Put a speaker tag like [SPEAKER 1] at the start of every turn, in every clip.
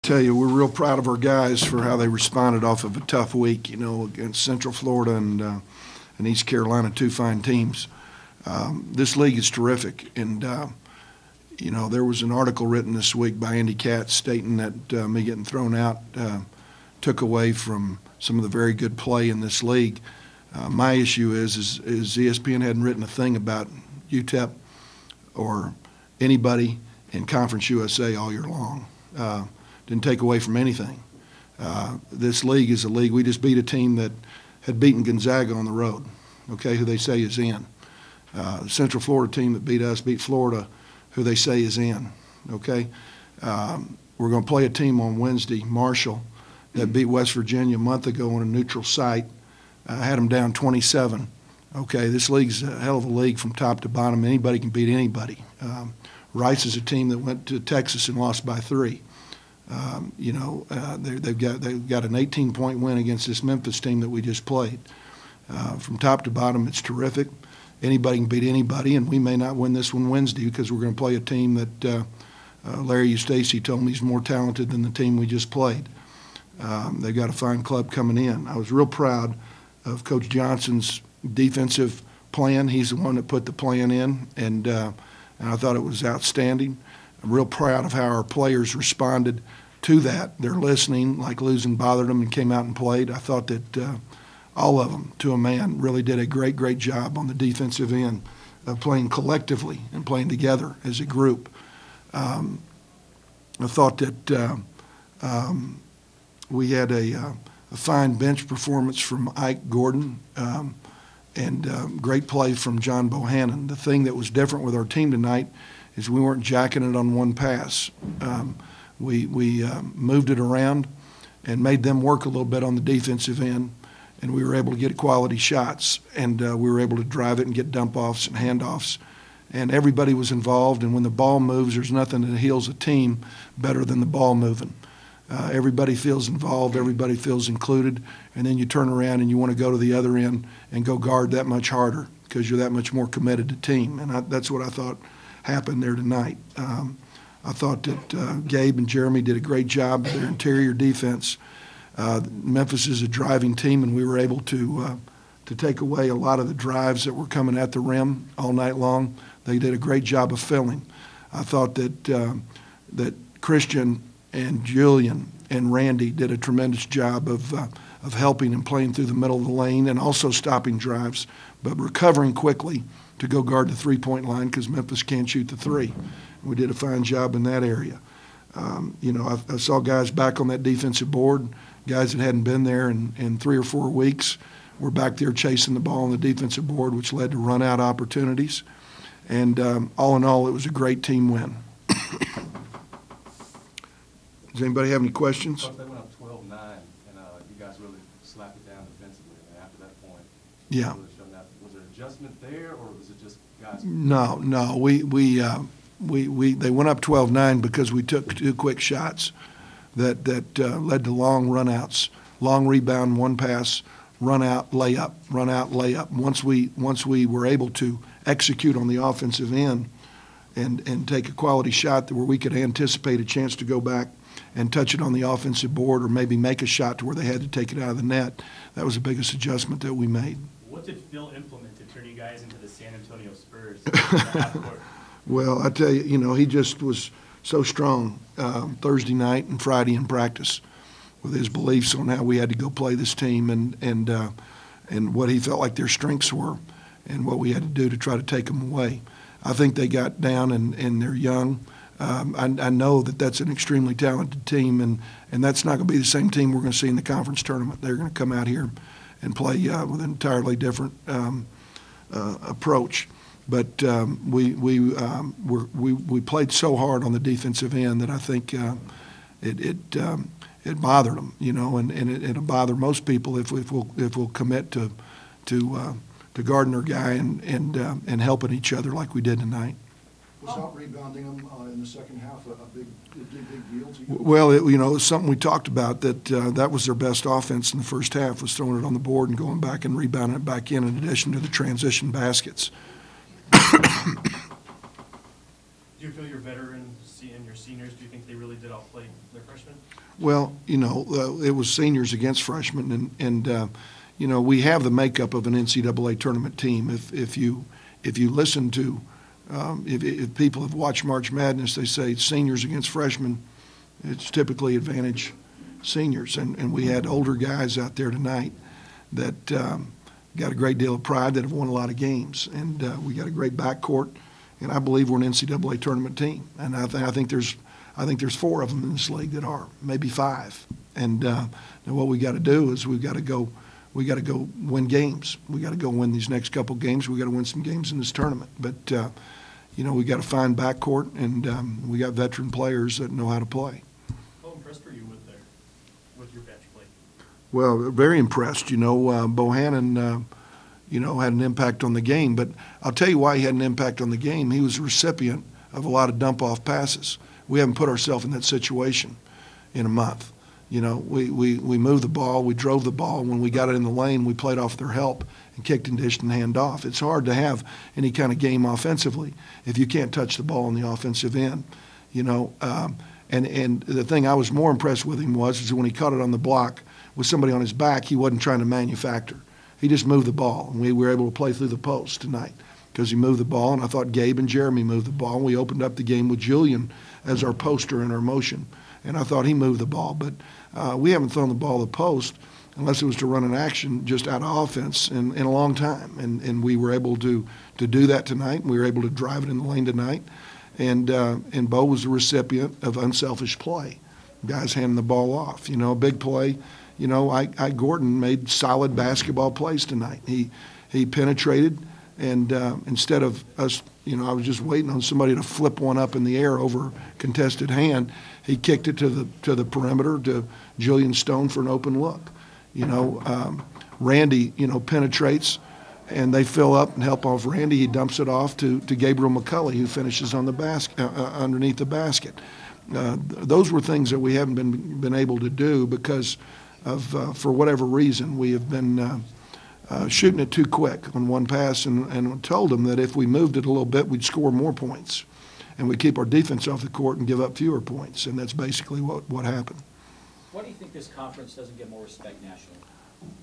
[SPEAKER 1] Tell you, we're real proud of our guys for how they responded off of a tough week, against Central Florida and East Carolina, two fine teams. This league is terrific, and there was an article written this week by Andy Katz stating that me getting thrown out took away from some of the very good play in this league. My issue is ESPN hadn't written a thing about UTEP or anybody in Conference USA all year long. Didn't take away from anything. This league is a league. We just beat a team that had beaten Gonzaga on the road, who they say is in. The Central Florida team that beat us beat Florida, who they say is in, We're going to play a team on Wednesday, Marshall, that beat West Virginia a month ago on a neutral site. Had them down 27. This league's a hell of a league from top to bottom. Anybody can beat anybody. Rice is a team that went to Texas and lost by 3. They've got an 18-point win against this Memphis team that we just played. From top to bottom, it's terrific. Anybody can beat anybody, and we may not win this one Wednesday because we're going to play a team that Larry Eustace told me is more talented than the team we just played. They've got a fine club coming in. I was real proud of Coach Johnson's defensive plan. He's the one that put the plan in, and I thought it was outstanding. I'm real proud of how our players responded to that. They're listening, like losing bothered them, and came out and played. I thought that all of them, to a man, really did a great, great job on the defensive end of playing collectively and playing together as a group. I thought that we had a fine bench performance from Ike Gordon and great play from John Bohannon. The thing that was different with our team tonight is we weren't jacking it on one pass. We moved it around and made them work a little bit on the defensive end, and we were able to get quality shots, and we were able to drive it and get dump-offs and handoffs, and everybody was involved, and when the ball moves, there's nothing that heals a team better than the ball moving. Everybody feels involved, everybody feels included, and then you turn around and you want to go to the other end and go guard that much harder because you're that much more committed to team, and that's what I thought happened there tonight. I thought that Gabe and Jeremy did a great job of their interior defense. Memphis is a driving team, and we were able to take away a lot of the drives that were coming at the rim all night long. They did a great job of filling. I thought that Christian and Julian and Randy did a tremendous job of helping and playing through the middle of the lane and also stopping drives, but recovering quickly to go guard the three-point line because Memphis can't shoot the three. We did a fine job in that area. I saw guys back on that defensive board, guys that hadn't been there in 3 or 4 weeks. Were back there chasing the ball on the defensive board, which led to run-out opportunities. And all in all, it was a great team win. Does anybody have any questions?
[SPEAKER 2] They went up 12-9, and you guys really slapped it down defensively. And after that point,
[SPEAKER 1] yeah.
[SPEAKER 2] Was there adjustment there, or was it just guys?
[SPEAKER 1] No. They went up 12-9 because we took 2 quick shots that led to long runouts, long rebound, one pass, run out, layup, run out, layup. Once we were able to execute on the offensive end and take a quality shot where we could anticipate a chance to go back and touch it on the offensive board or maybe make a shot to where they had to take it out of the net, that was the biggest adjustment that we made.
[SPEAKER 3] What did Phil implement to turn you guys into the San Antonio Spurs?
[SPEAKER 1] Well, I tell you, he just was so strong Thursday night and Friday in practice with his beliefs on how we had to go play this team and what he felt like their strengths were and what we had to do to try to take them away. I think they got down and they're young. I know that that's an extremely talented team, and that's not going to be the same team we're going to see in the conference tournament. They're going to come out here and play with an entirely different approach. But we played so hard on the defensive end that I think it bothered them, and it'll bother most people if we'll commit to guarding our guy and helping each other like we did tonight.
[SPEAKER 4] Was out rebounding them in the second half a big deal to you?
[SPEAKER 1] Well, it was something we talked about, that was their best offense in the first half, was throwing it on the board and going back and rebounding it back in addition to the transition baskets.
[SPEAKER 5] Do you feel your veterans and your seniors, do you think they really did outplay their freshmen?
[SPEAKER 1] Well, it was seniors against freshmen, and we have the makeup of an NCAA tournament team. If you listen to, if people have watched March Madness, they say seniors against freshmen, it's typically advantage seniors. And we had older guys out there tonight that got a great deal of pride, that have won a lot of games. And we got a great backcourt, and I believe we're an NCAA tournament team. And I think there's 4 of them in this league that are, maybe 5. And what we got to do is we got to go win games. We got to go win these next couple games. We got to win some games in this tournament. But we got to find backcourt, and we got veteran players that know how to play.
[SPEAKER 5] How impressed were you with your bench play?
[SPEAKER 1] Well, very impressed. Bohannon, had an impact on the game. But I'll tell you why he had an impact on the game. He was a recipient of a lot of dump-off passes. We haven't put ourselves in that situation in a month. We moved the ball, we drove the ball. When we got it in the lane, we played off their help and kicked and dished and hand off. It's hard to have any kind of game offensively if you can't touch the ball on the offensive end. And the thing I was more impressed with him is when he caught it on the block with somebody on his back, he wasn't trying to manufacture. He just moved the ball, and we were able to play through the post tonight because he moved the ball, and I thought Gabe and Jeremy moved the ball. And we opened up the game with Julian as our poster in our motion, and I thought he moved the ball. But we haven't thrown the ball to the post unless it was to run an action just out of offense in a long time. And we were able to do that tonight. We were able to drive it in the lane tonight. And Bo was the recipient of unselfish play, guys handing the ball off. A big play. Ike Gordon made solid basketball plays tonight. He penetrated, and instead of us, I was just waiting on somebody to flip one up in the air over contested hand. He kicked it to the perimeter to Julian Stone for an open look. Randy, penetrates, and they fill up and help off Randy. He dumps it off to Gabriel McCulley, who finishes on the basket underneath the basket. Those were things that we haven't been able to do because of for whatever reason we have been shooting it too quick on one pass, and told them that if we moved it a little bit, we'd score more points, and we'd keep our defense off the court and give up fewer points, and that's basically what happened.
[SPEAKER 6] Why do you think this conference doesn't get more respect nationally?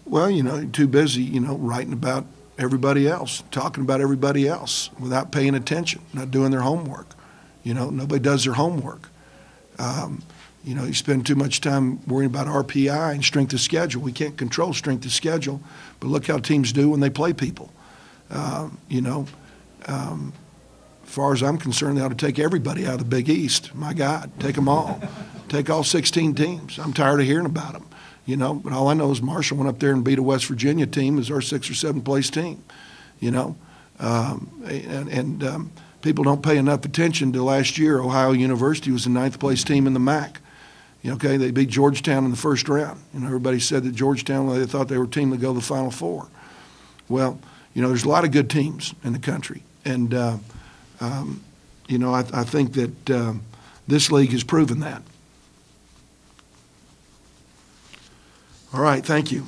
[SPEAKER 1] Well, too busy, writing about everybody else, talking about everybody else without paying attention, not doing their homework. Nobody does their homework. You spend too much time worrying about RPI and strength of schedule. We can't control strength of schedule, but look how teams do when they play people. As far as I'm concerned, they ought to take everybody out of the Big East. My God, take them all. Take all 16 teams. I'm tired of hearing about them. But all I know is Marshall went up there and beat a West Virginia team as our 6th or 7th place team. People don't pay enough attention to last year. Ohio University was the 9th place team in the MAC. They beat Georgetown in the first round. Everybody said that Georgetown, they thought they were a team to go to the Final Four. Well, there's a lot of good teams in the country. And, I think that this league has proven that. All right, thank you.